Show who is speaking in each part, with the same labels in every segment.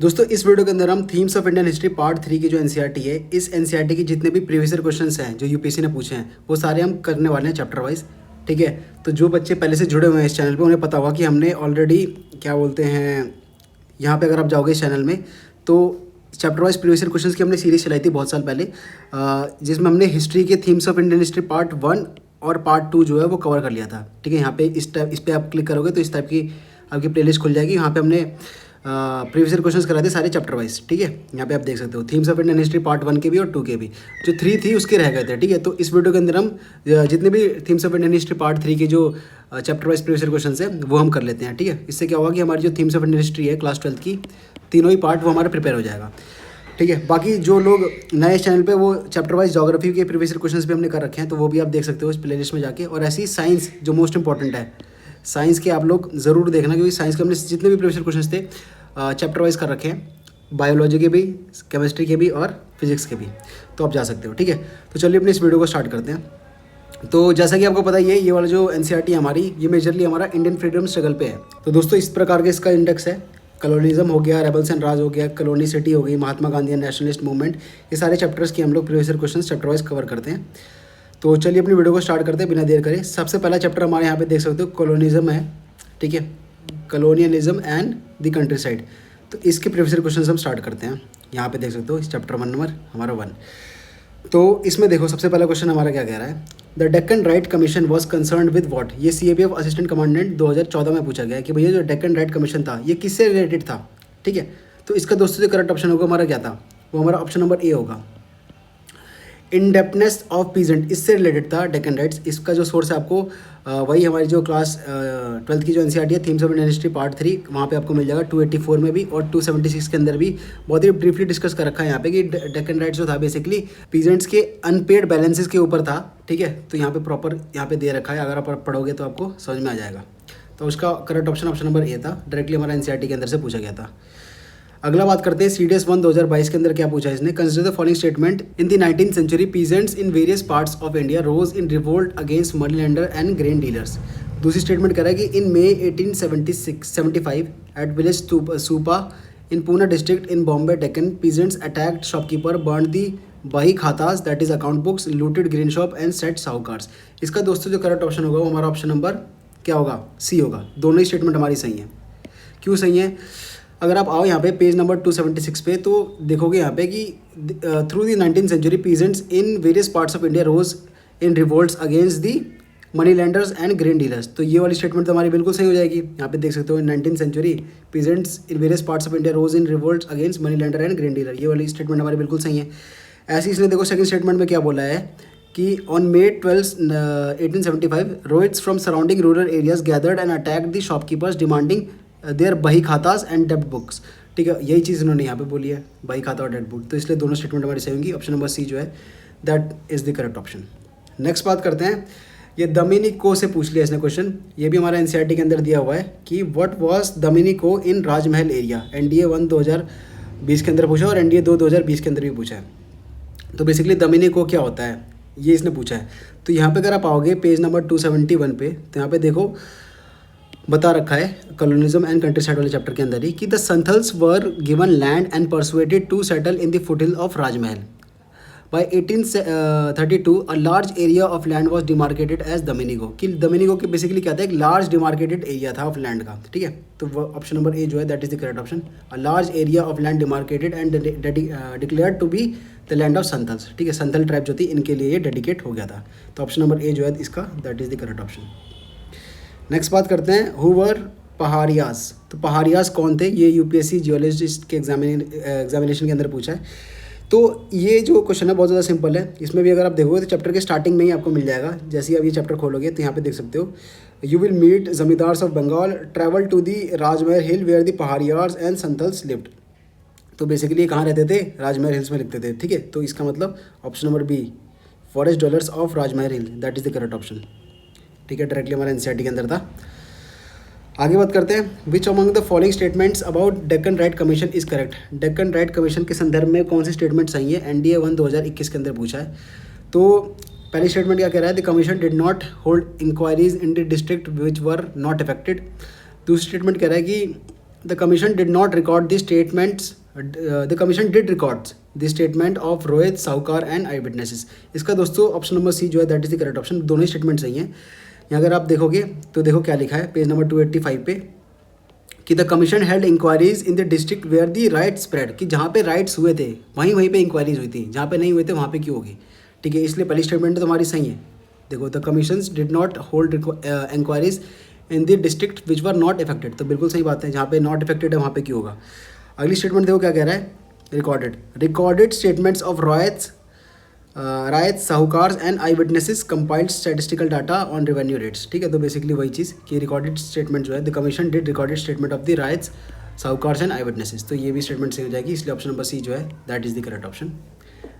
Speaker 1: दोस्तों इस वीडियो के अंदर हम themes of Indian history part 3 की जो एनसीईआरटी है, इस एनसीईआरटी की जितने भी प्रीवियस क्वेश्चंस हैं जो यूपीएससी ने पूछे हैं वो सारे हम करने वाले हैं चैप्टर वाइज। ठीक है, तो जो बच्चे पहले से जुड़े हुए हैं इस चैनल पे उन्हें पता होगा कि हमने ऑलरेडी क्या बोलते हैं, यहाँ पे अगर आप जाओगे इस चैनल में तो चैप्टर वाइज प्रीवियस क्वेश्चंस की हमने सीरीज चलाई थी बहुत साल पहले, जिसमें हमने हिस्ट्री के themes of Indian history part 1 और पार्ट 2 जो है वो कवर कर लिया था। ठीक है, यहाँ पे इस पर आप क्लिक करोगे तो इस टाइप की आपकी प्लेलिस्ट खुल जाएगी। यहाँ पे हमने प्रीवियस क्वेश्चंस कराए थे सारे चैप्टर वाइज। ठीक है, यहाँ पे आप देख सकते हो themes of Indian history part 1 के भी और 2 के भी, जो 3 थी उसके रह गए थे। ठीक है, तो इस वीडियो के अंदर हम जितने भी themes of Indian history part 3 के जो चैप्टर वाइज प्रीवियस क्वेश्चन है वो हम कर लेते हैं। ठीक है, इससे क्या होगा कि हमारी जो थीम्स ऑफ इंडियन हिस्ट्री है क्लास 12 की तीनों ही पार्ट वो हमारा प्रिपेयर हो जाएगा। ठीक है, बाकी जो लोग नए चैनल पे वो चैप्टर वाइज ज्योग्राफी के प्रीवियस क्वेश्चंस भी हमने कर रखे हैं, तो वो भी आप देख सकते हो इस प्लेलिस्ट में जाके। और ऐसी साइंस जो मोस्ट इंपॉर्टेंट है, साइंस के आप लोग ज़रूर देखना, क्योंकि साइंस के हमने जितने भी प्रीवियस क्वेश्चन थे चैप्टर वाइज कर रखे हैं, बायोलॉजी के भी, केमिस्ट्री के भी और फिजिक्स के भी, तो आप जा सकते हो। ठीक है, तो चलिए अपने इस वीडियो को स्टार्ट करते हैं। तो जैसा कि आपको पता ही है, ये वाला जो एनसीईआरटी है हमारी, ये मेजरली हमारा इंडियन फ्रीडम स्ट्रगल पे है। तो दोस्तों इस प्रकार के इसका इंडेक्स है, कॉलोनिज्म हो गया, रेबल्स एंड राज हो गया, कॉलोनिसिटी हो गई, Mahatma Gandhi and nationalist movement, ये सारे चैप्टर्स की हम लोग previous question chapter wise cover करते हैं। तो चलिए अपनी वीडियो को स्टार्ट करते हैं बिना देर करे। सबसे पहला चैप्टर हमारे यहाँ पे देख सकते हो कॉलोनिज्म है। ठीक है, colonialism and the country side. तो इसके प्रीवियस क्वेश्चन हम स्टार्ट करते हैं। यहाँ पे देख सकते हो इस चैप्टर 1 नंबर हमारा 1। तो इसमें देखो सबसे पहला क्वेश्चन हमारा क्या कह रहा है, the Deccan right commission was concern with what. ये CAPF असिस्टेंट कमांडेंट 2014 में पूछा गया है कि भैया जो डेक्कन राइट कमीशन था ये किससे रिलेटेड था। ठीक है, तो इसका दोस्तों जो करेक्ट ऑप्शन होगा हमारा क्या था, वो हमारा ऑप्शन नंबर ए होगा, इनडेप्थनेस ऑफ पीजेंट, इससे रिलेटेड था डेक्कन राइट्स। इसका जो सोर्स है आपको वही हमारी जो क्लास 12 की जो एनसीईआरटी है themes of Indian history part 3, वहाँ पे आपको मिल जाएगा 284 में भी और 276 के अंदर भी। बहुत ही ब्रीफली डिस्कस कर रखा है यहाँ पे कि डेक्कन राइट्स जो था बेसिकली पीजेंट्स के अनपेड बैलेंसेस के ऊपर था। ठीक है, तो यहाँ पे प्रॉपर यहाँ पे दे रखा है, अगर आप पढ़ोगे तो आपको समझ में आ जाएगा। तो उसका करेक्ट ऑप्शन ऑप्शन नंबर ए था, डायरेक्टली हमारा एनसीईआरटी के अंदर से पूछा गया था। अगला बात करते हैं CDS 1 2022 के अंदर क्या पूछा है इसने, consider the following statement, in the 19th century peasants in various parts of India rose in revolt against money lender and grain dealers. दूसरी स्टेटमेंट कह रहा है कि इन May 1875 at village Supa in Poona district in Bombay Deccan peasants attacked shopkeeper, burn the bahi khatas that is account books, looted grain shop and set sahukars. इसका दोस्तों जो correct option होगा वो हमारा ऑप्शन नंबर क्या होगा, सी होगा। दोनों ही स्टेटमेंट हमारी सही है। क्यों सही है, अगर आप आओ यहाँ पे पेज नंबर 276 पे तो देखोगे यहाँ पे कि through the 19th century peasants in various parts of India rose in revolts against the money lenders and grain dealers. तो ये वाली स्टेटमेंट तो हमारी बिल्कुल सही हो जाएगी। यहाँ पे देख सकते हो 19th century peasants in various parts of India rose in revolts against money lender and grain dealer, ये वाली स्टेटमेंट हमारी बिल्कुल सही है। ऐसे इसने देखो सेकंड स्टेटमेंट में क्या बोला है कि on May 12, 1875 ryots from surrounding rural areas gathered and attacked the shopkeepers demanding their bahi khatas and डेब्ट बुक्स। ठीक है, यही चीज़ इन्होंने यहाँ पे बोली है, बही खाता और डेब्ट बुक। तो इसलिए दोनों स्टेटमेंट हमारी सही होंगी। ऑप्शन नंबर सी जो है that is the correct option. Next बात करते हैं, ये दमिनिको से पूछ लिया इसने क्वेश्चन, ये भी हमारा एनसीईआरटी के अंदर दिया हुआ है कि what was दमिनिको in Rajmahal area. NDA 1 2020 के अंदर पूछा और NDA 2 2020 के अंदर भी पूछा है। तो बेसिकली दमिनिको क्या होता है ये इसने पूछा है। तो यहाँ पे अगर आप आओगे पेज नंबर 271 पे, तो यहाँ पे देखो बता रखा है कॉलोनिज्म एंड कंट्री साइड वाले चैप्टर के अंदर ही कि the Santhals were given land and persuaded to settle in the foothill of Rajmahal. By 1832 a large area of land was demarcated as Damin-i-koh, कि दमिनिगो के बेसिकली क्या था, एक लार्ज डिमार्केटेड एरिया था ऑफ लैंड का। ठीक है, तो ऑप्शन नंबर ए जो है that is the correct option, a large area of land demarcated and declared to be the land of Santhals. ठीक है, संथल ट्राइब जो थी इनके लिए ये डेडिकेट हो गया था। तो ऑप्शन नंबर ए जो है इसका that is the correct option. Next बात करते हैं हु वर पहाड़ियाज। तो पहाड़ियाज कौन थे, ये यूपीएससी जियोलॉजिस्ट के एग्जामिनेशन के अंदर पूछा है। तो ये जो क्वेश्चन है बहुत ज़्यादा सिंपल है। इसमें भी अगर आप देखोगे तो चैप्टर के स्टार्टिंग में ही आपको मिल जाएगा। जैसे ही आप ये चैप्टर खोलोगे तो यहाँ पे देख सकते हो, you will meet zamindars of Bengal, travel to the Rajmahal hill where the Paharias and Santhals lived. तो बेसिकली कहाँ रहते थे, राजमहल हिल्स में लिखते थे। ठीक है, तो इसका मतलब option number B, forest dwellers of Rajmahal hill, that is the correct option. ठीक है, डायरेक्टली हमारे एनसीईआरटी के अंदर था। आगे बात करते हैं, which among the following statements about Deccan right commission is correct. Deccan right commission के संदर्भ में कौन सी स्टेटमेंट सही है, NDA 1 2021 के अंदर पूछा है। तो पहली स्टेटमेंट क्या कह रहा है, the commission did not hold inquiries in the district which were not affected. दूसरी स्टेटमेंट कह रहा है कि the commission did not record the statements, the commission did records the statement of Rohit, sahukar and I witnesses. इसका दोस्तों option number C जो है that is the correct option. दोनों ही स्टेटमेंट सही हैं। यहाँ अगर आप देखोगे तो देखो क्या लिखा है पेज नंबर 285 पे कि the commission held inquiries in the district where the riot spread, कि जहाँ पे राइट्स हुए थे वहीं पे इंक्वायरीज हुई थी, जहाँ पे नहीं हुए थे वहाँ पे क्यों होगी। ठीक है, इसलिए पहली स्टेटमेंट तो हमारी सही है। देखो the commissions did not hold inquiries in the district which were not affected, तो बिल्कुल सही बात है, जहाँ पे नॉट इफेक्टेड है वहाँ पे क्यों होगा। अगली स्टेटमेंट देखो क्या कह रहा है, रिकॉर्डेड स्टेटमेंट्स ऑफ रॉयट्स, साहूकार and I witnesses compiled statistical data on revenue rates. ठीक है, तो बेसिकली वही चीज़ कि रिकॉर्डेड स्टेटमेंट जो है the commission did recorded statement of the rights, साहूकार एंड आई विटनेसेस, तो ये भी स्टेटमेंट सही हो जाएगी, इसलिए ऑप्शन नंबर सी जो है that is the correct option.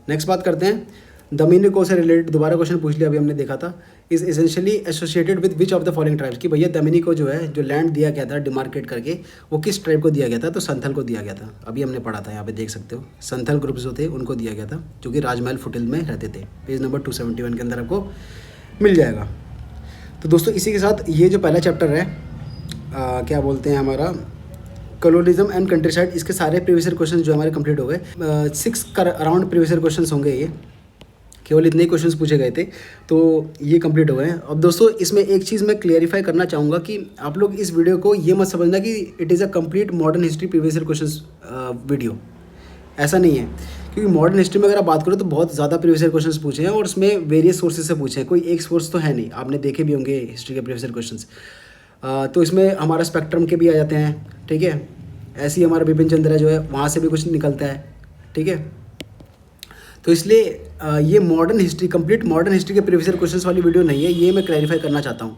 Speaker 1: Next बात करते हैं दमिनिको से रिलेटेड, दोबारा क्वेश्चन पूछ लिया अभी हमने देखा था, is essentially associated with which of the following tribes, कि भैया दमिनिको जो है जो लैंड दिया गया था डिमार्केट करके वो किस ट्राइब को दिया गया था, तो संथल को दिया गया था। अभी हमने पढ़ा था, यहाँ पे देख सकते हो संथल ग्रुप जो थे उनको दिया गया था, जो कि राजमहल फुटिल में रहते थे। पेज नंबर 271 के अंदर आपको मिल जाएगा। तो दोस्तों इसी के साथ ये जो पहला चैप्टर है क्या बोलते हैं हमारा कॉलोनिज्म एंड कंट्री साइड, इसके सारे प्रीवियस क्वेश्चन जो हमारे कंप्लीट हो गए। 6 अराउंड प्रीवियस क्वेश्चन होंगे, ये केवल इतने ही क्वेश्चंस पूछे गए थे, तो ये कंप्लीट हो गए हैं। अब दोस्तों इसमें एक चीज़ मैं क्लियरिफाई करना चाहूँगा कि आप लोग इस वीडियो को ये मत समझना कि it is a complete modern history previous questions video, ऐसा नहीं है। क्योंकि मॉडर्न हिस्ट्री में अगर आप बात करो तो बहुत ज़्यादा प्रीवियस क्वेश्चंस पूछे हैं और उसमें वेरियस सोर्सेज से पूछे हैं, कोई एक सोर्स तो है नहीं, आपने देखे भी होंगे हिस्ट्री के प्रीवियस क्वेश्चंस। तो इसमें हमारा स्पेक्ट्रम के भी आ जाते हैं, ठीक है, ऐसे ही हमारा बिपिन चंद्र जो है वहाँ से भी कुछ निकलता है, ठीक है। तो इसलिए ये modern history, complete modern history के प्रीवियस क्वेश्चंस वाली वीडियो नहीं है, ये मैं क्लैरिफाई करना चाहता हूँ।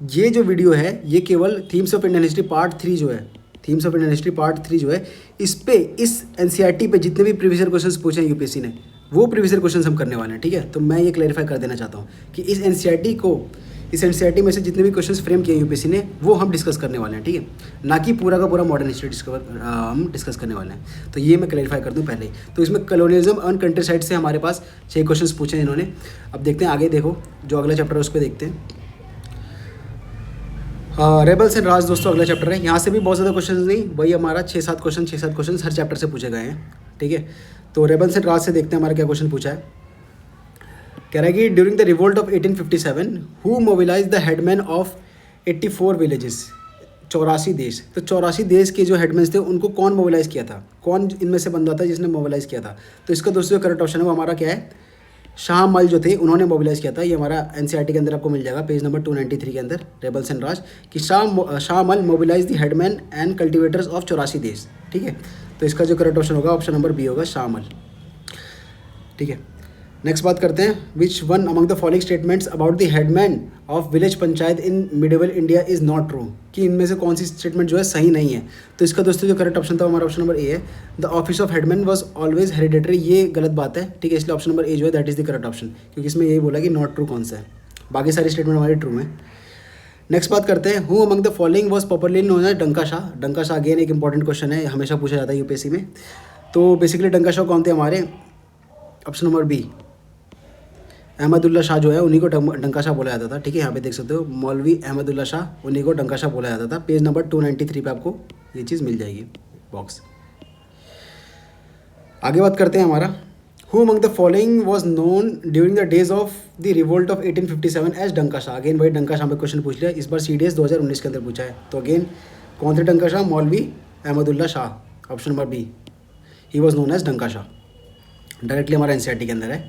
Speaker 1: ये जो वीडियो है ये केवल themes of Indian history part 3 जो है, themes of Indian history part 3 जो है, इस पे इस एनसीईआरटी पे जितने भी प्रीवियस क्वेश्चंस पूछे हैं यूपीएससी ने वो प्रीवियस क्वेश्चंस हम करने वाले हैं, ठीक है। तो मैं ये क्लैरिफाई कर देना चाहता हूँ कि इस एनसीईआरटी में से जितने भी क्वेश्चंस फ्रेम किए यूपीएससी ने वो हम डिस्कस करने वाले हैं, ठीक है, ना कि पूरा का पूरा मॉडर्न हिस्ट्री हम डिस्कस करने वाले हैं। तो ये मैं क्लैरिफाई कर दूं पहले ही। तो इसमें कॉलोनियलिज्म एंड कंट्री साइड से हमारे पास 6 क्वेश्चंस पूछे हैं इन्होंने। अब देखते हैं आगे, देखो जो अगला चैप्टर है उस पर देखते हैं। रेबल्स एंड राज दोस्तों अगला चैप्टर है। यहाँ से भी बहुत ज़्यादा क्वेश्चन नहीं, वही हमारा 6-7 क्वेश्चन हर चैप्टर से पूछे गए हैं, ठीक है। तो रेबल्स एंड राज से देखते हैं हमारा क्या क्वेश्चन पूछा है। कह रहा है कि during the revolt of 1857 who mobilize the headman of 84 villages, 84 देश। तो 84 देश के जो हेडमैन थे उनको कौन मोबिलाइज़ किया था, कौन इनमें से बंदा था जिसने मोबिलाइज़ किया था। तो इसका दोस्तों करेक्ट ऑप्शन है वो हमारा क्या है, शाह मल जो थे उन्होंने मोबिलाइज़ किया था। ये हमारा एनसीईआरटी के अंदर आपको मिल जाएगा पेज नंबर 293 के अंदर, रेबल्स एंड राज, कि Shah Mal mobilize the headman and cultivators of 84 देश, ठीक है। तो इसका जो करेक्ट ऑप्शन होगा ऑप्शन नंबर बी होगा, शाह मल, ठीक है। नेक्स्ट बात करते हैं, which one among the following statements about the headman of village panchayat in medieval India is not true, कि इनमें से कौन सी स्टेटमेंट जो है सही नहीं है। तो इसका दोस्तों जो करेक्ट ऑप्शन था हमारा ऑप्शन नंबर ए है, the office of headman was always hereditary, ये गलत बात है, ठीक है, इसलिए ऑप्शन नंबर ए जो है that is the correct option, क्योंकि इसमें यही बोला कि नॉट ट्रू कौन सा है, बाकी सारी स्टेटमेंट हमारी ट्रू है। नेक्स्ट बात करते हैं, who among the following was popularly known as Danka Shah. Danka Shah again एक इंपॉर्टेंट क्वेश्चन है, हमेशा पूछा जाता है यूपीएससी में। तो बेसिकली डंका शाह कौन थे हमारे, option number B, Ahmadullah Shah जो है उन्हीं को डंका शाह बोला जाता था, ठीक है। यहाँ पे देख सकते हो मौलवी अहमदुल्ला शाह, उन्हीं को डंका शाह बोला जाता था। पेज नंबर 293 पे आपको ये चीज़ मिल जाएगी बॉक्स। आगे बात करते हैं हमारा, who among the following was known during the days of the revolt of 1857 as Danka Shah. Again भाई डंका शाह में क्वेश्चन पूछ लिया, इस बार CDS 2019 के अंदर पूछा है। तो अगेन कौन थे Danka Shah, Maulvi Ahmadullah Shah, option number B, he was known as Danka Shah, directly हमारा एनसीईआरटी के अंदर है।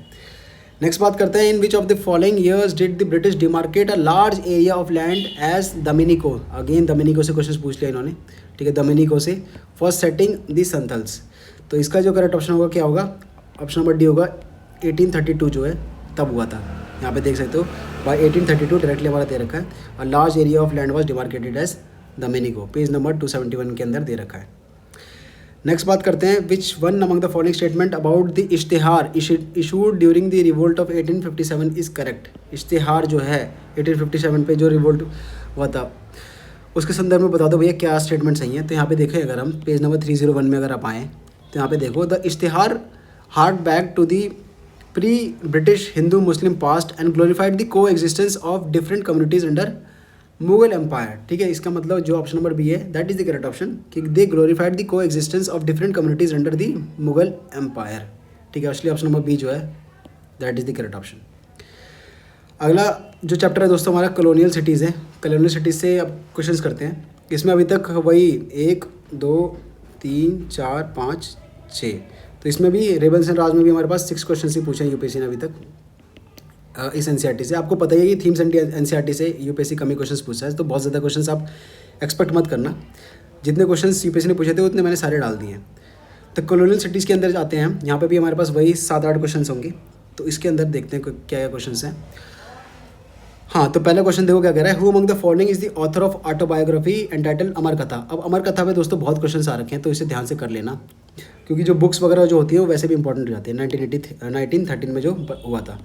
Speaker 1: नेक्स्ट बात करते हैं, in which of the following years did the British demarcate a large area of land as Damin-i-koh. Again Damin-i-koh से क्वेश्चन पूछ लिया इन्होंने, ठीक है, दमिनिको से फॉर सेटिंग द संथल्स। तो इसका जो करेक्ट ऑप्शन होगा क्या होगा, ऑप्शन नंबर डी होगा, 1832 जो है तब हुआ था। यहाँ पे देख सकते हो बाय 1832 डायरेक्टली हमारा दे रखा है, और large area of land was demarcated as Damin-i-koh, page number 271 के अंदर दे रखा है। नेक्स्ट बात करते हैं, which one among the following statement about the ishtihar issued during the revolt of 1857 is correct. Ishtihar जो है 1857 पे जो रिवोल्ट हुआ था उसके संदर्भ में बता दो भैया क्या स्टेटमेंट सही है। तो यहाँ पे देखें, अगर हम पेज नंबर 301 में अगर आप आएँ तो यहाँ पे देखो, the ishtihar hark back to the pre British Hindu Muslim past and glorified the coexistence of different communities under Mughal empire, ठीक है। इसका मतलब जो ऑप्शन नंबर बी है that is the correct option, कि they glorified the coexistence of different communities under the Mughal empire, ठीक है। इसलिए ऑप्शन नंबर बी जो है that is the correct option. अगला जो चैप्टर है दोस्तों हमारा कॉलोनियल सिटीज़ है। कॉलोनियल सिटीज़ से अब क्वेश्चंस करते हैं। इसमें अभी तक वही 1 2 3 4 5 6, तो इसमें भी रेबल्स एंड राज में भी हमारे पास 6 क्वेश्चन ही पूछे हैं यूपीएससी ने अभी तक इस एनसीईआरटी से। आपको पता ही है कि थीम्स एनसीईआरटी से यूपीएससी कम ही क्वेश्चंस पूछा है, तो बहुत ज़्यादा क्वेश्चंस आप एक्सपेक्ट मत करना। जितने क्वेश्चंस यूपीएससी ने पूछे थे उतने मैंने सारे डाल दिए हैं। तो कॉलोनियल सिटीज़ के अंदर जाते हैं, यहाँ पे भी हमारे पास वही 7-8 क्वेश्चन होंगे। तो इसके अंदर देखते हैं क्या क्या क्वेश्चन हैं। हाँ, तो पहला क्वेश्चन देखो क्या कह रहा है, who among the following is the author of autobiography entitled Amar Katha. अब अमर कथा पे दोस्तों बहुत क्वेश्चन आ रखे हैं, तो इसे ध्यान से कर लेना, क्योंकि जो बुक्स वगैरह जो होती है वो वैसे भी इंपॉर्टेंट हो जाती है। 1913 में जो हुआ था।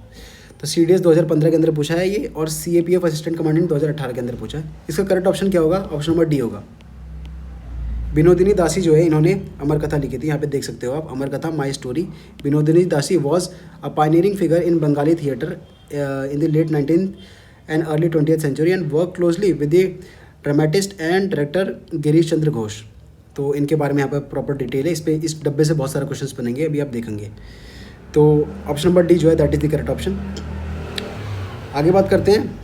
Speaker 1: तो CDS 2015 के अंदर पूछा है ये, और CAPF असिस्टेंट कमांडेंट 2018 के अंदर पूछा है। इसका करेक्ट ऑप्शन क्या होगा? ऑप्शन नंबर डी होगा। विनोदिनी दासी जो है इन्होंने अमर कथा लिखी थी, यहाँ पे देख सकते हो आप, अमर कथा माई story. Binodini Dasi was a pioneering figure in Bengali theatre in the late 19th and early 20th century and worked closely with the dramatist and director Girish Chandra Ghosh. तो इनके बारे में यहाँ पर प्रॉपर डिटेल है। इस डब्बे से बहुत सारे क्वेश्चंस बनेंगे, अभी आप देखेंगे। तो ऑप्शन नंबर डी जो है that is the correct option. आगे बात करते हैं।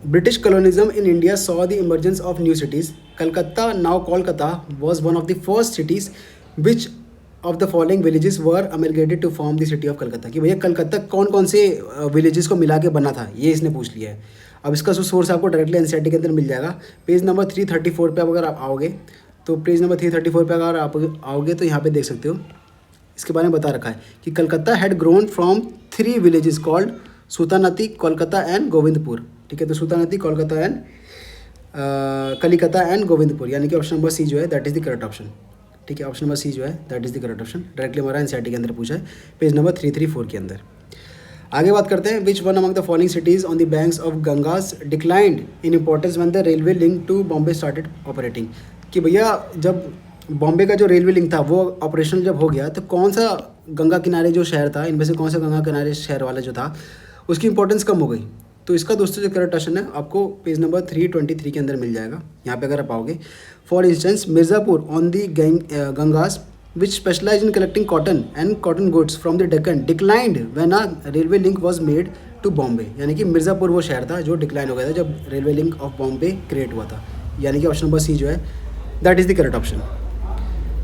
Speaker 1: British colonialism in India saw the emergence of new cities. Calcutta, now Kolkata, was one of the first cities which of the following villages were amalgamated to form the city of Calcutta. कि भैया कलकत्ता कौन कौन से villages को मिला के बना था, ये इसने पूछ लिया है। अब इसका जो सोर्स आपको डायरेक्टली एनसीईआरटी के अंदर मिल जाएगा। पेज नंबर 334 पे अगर आप आओगे, तो पेज नंबर 334 पे अगर आप आओगे तो यहाँ पे देख सकते हो इसके बारे में बता रखा है कि Calcutta had grown from 3 villages called Sultanati, Kolkata and Govindpur, ठीक है। तो सुल्तानती, कोलकाता एंड कलिकता एंड गोविंदपुर, यानी कि ऑप्शन नंबर सी जो है that is the correct option, ठीक है। ऑप्शन नंबर सी जो है that is the correct option, directly हमारा एनसीईआरटी के अंदर पूछा है, पेज नंबर 334 के अंदर। आगे बात करते हैं। Which one among the following cities on the banks of Ganges declined in importance when the railway link to Bombay started operating. कि भैया जब बॉम्बे का जो रेलवे लिंक था वो ऑपरेशनल जब हो गया, तो कौन सा गंगा किनारे जो शहर था, इनमें से कौन सा गंगा किनारे शहर वाला जो था उसकी इंपॉर्टेंस कम हो गई। तो इसका दोस्तों जो करेक्ट ऑप्शन है आपको पेज नंबर 323 के अंदर मिल जाएगा। यहाँ पे अगर आप आओगे, for instance Mirzapur on the Ganges which specialized in collecting cotton and cotton goods from the Deccan declined when a railway link was made to Bombay। यानी कि मिर्ज़ापुर वो शहर था जो डिक्लाइन हो गया था जब railway link of Bombay create हुआ था, यानी कि ऑप्शन नंबर सी जो है that is the correct option.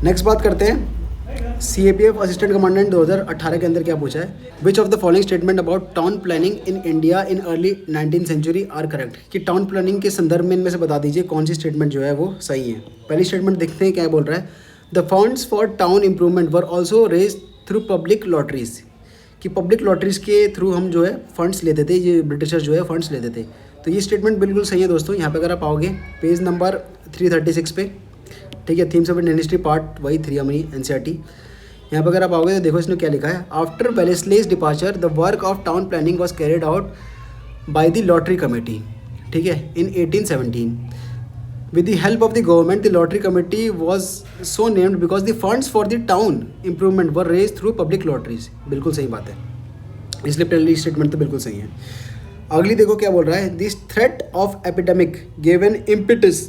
Speaker 1: Next बात करते हैं। CAPF असिस्टेंट कमांडेंट 2018 के अंदर क्या पूछा है, which of the following statement about town planning in India in early 19th century are correct. कि टाउन प्लानिंग के संदर्भ में इनमें से बता दीजिए कौन सी स्टेटमेंट जो है वो सही है। पहली स्टेटमेंट देखते हैं क्या बोल रहा है, the funds for town improvement were also raise through public lotteries. कि पब्लिक लॉटरीज के थ्रू हम जो है फंड्स लेते थे, ये ब्रिटिशर्स जो है फंड्स लेते थे। तो ये स्टेटमेंट बिल्कुल सही है दोस्तों। यहाँ पे अगर आप आओगे पेज नंबर 336 पे, ठीक है, themes of Indian history part वही 3 हमारी एनसीईआरटी। यहाँ पर अगर आप आओगे तो देखो इसने क्या लिखा है, after Wellesley's departure the work of town planning was carried out by the lottery committee, ठीक है, इन 1817। With the help of the government, the lottery committee was so named because the funds for the town improvement were raised through public lotteries। बिल्कुल सही बात है, इसलिए पहली statement तो बिल्कुल सही है। अगली देखो क्या बोल रहा है, this threat of epidemic gave an impetus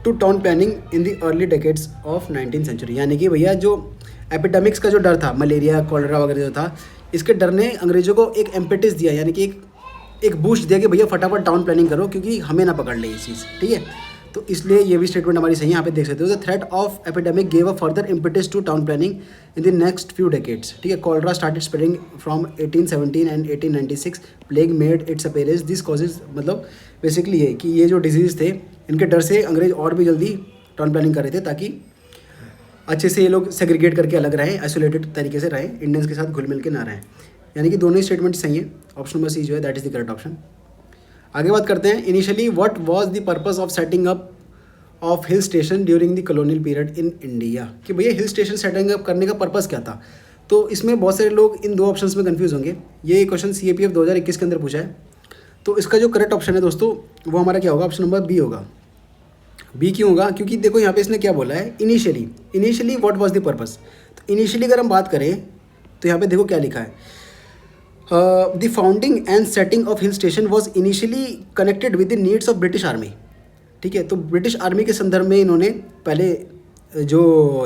Speaker 1: to town planning in the early decades of 19th century. यानी कि भैया जो एपिडेमिक्स का जो डर था, मलेरिया कॉलरा वगैरह जो था, इसके डर ने अंग्रेजों को एक इम्पिटस दिया, यानी कि एक बूस्ट दिया कि भैया फटाफट टाउन प्लानिंग करो क्योंकि हमें ना पकड़ ले ये चीज़, ठीक है। तो इसलिए ये भी स्टेटमेंट हमारी सही है। यहाँ पे देख सकते हो, the threat of epidemic gave a further impetus to town planning in the next few decades, ठीक है। Cholera started spreading from 1817 and 1896, plague made its appearance, this causes. मतलब बेसिकली ये कि ये जो डिजीज़ थे इनके डर से अंग्रेज और भी जल्दी टाउन प्लानिंग कर रहे थे ताकि अच्छे से ये लोग सेग्रीगेट करके अलग रहें, आइसोलेटेड तरीके से रहें, इंडियंस के साथ घुल मिल के ना रहें। यानी कि दोनों ही स्टेटमेंट सही है। ऑप्शन नंबर सी जो है that is the correct option. आगे बात करते हैं। Initially what was the purpose of setting up of hill station during the colonial period in India. कि भैया हिल स्टेशन सेटिंग अप करने का पर्पस क्या था। तो इसमें बहुत सारे लोग इन दो ऑप्शंस में कंफ्यूज होंगे। ये क्वेश्चन CAPF 2021 के अंदर पूछा है। तो इसका जो करेक्ट ऑप्शन है दोस्तों वो हमारा क्या होगा, ऑप्शन नंबर बी होगा। बी क्यों होगा, क्योंकि देखो यहाँ पे इसने क्या बोला है, initially what was the purpose. तो इनिशियली अगर हम बात करें तो यहाँ पे देखो क्या लिखा है, the founding and setting of hill station was initially connected with the needs of British army. ठीक है, तो ब्रिटिश आर्मी के संदर्भ में इन्होंने पहले जो